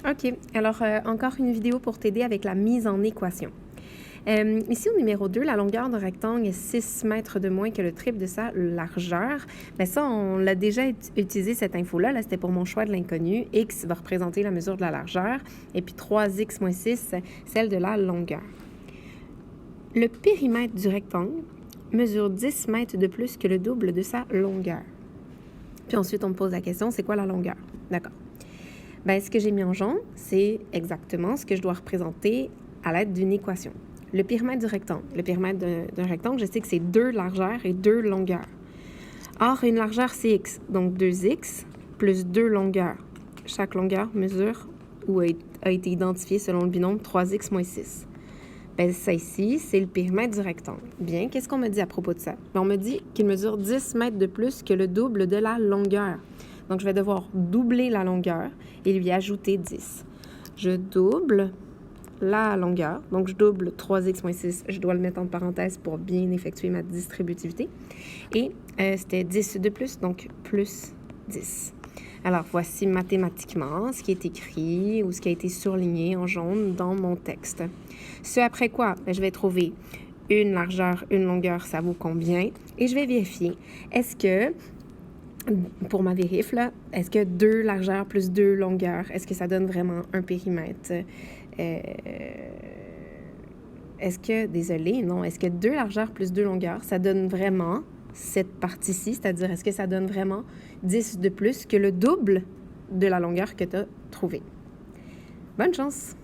OK. Alors, encore une vidéo pour t'aider avec la mise en équation. Ici, au numéro 2, la longueur d'un rectangle est 6 mètres de moins que le triple de sa largeur. Bien ça, on l'a déjà utilisé, cette info-là. Là, c'était pour mon choix de l'inconnu. X va représenter la mesure de la largeur. Et puis 3x moins 6, celle de la longueur. Le périmètre du rectangle mesure 10 mètres de plus que le double de sa longueur. Puis ensuite, on me pose la question, c'est quoi la longueur? D'accord. Bien, ce que j'ai mis en jaune, c'est exactement ce que je dois représenter à l'aide d'une équation. Le périmètre du rectangle. Le périmètre d'un rectangle, je sais que c'est 2 largeurs et 2 longueurs. Or, une largeur, c'est x, donc 2x plus 2 longueurs. Chaque longueur mesure ou a été identifiée selon le binôme 3x moins 6. Bien, ça ici, c'est le périmètre du rectangle. Bien, qu'est-ce qu'on me dit à propos de ça? Bien, on me dit qu'il mesure 10 mètres de plus que le double de la longueur. Donc, je vais devoir doubler la longueur et lui ajouter 10. Je double la longueur. Donc, je double 3x moins 6. Je dois le mettre en parenthèse pour bien effectuer ma distributivité. Et c'était 10 de plus, donc plus 10. Alors, voici mathématiquement ce qui est écrit ou ce qui a été surligné en jaune dans mon texte. Ce après quoi? Bien, je vais trouver une largeur, une longueur, ça vaut combien? Et je vais vérifier. Est-ce que, pour ma vérif, là, est-ce que 2 largeurs plus 2 longueurs, est-ce que ça donne vraiment un périmètre? Est-ce que 2 largeurs plus 2 longueurs, ça donne vraiment cette partie-ci, c'est-à-dire est-ce que ça donne vraiment 10 de plus que le double de la longueur que tu as trouvée? Bonne chance!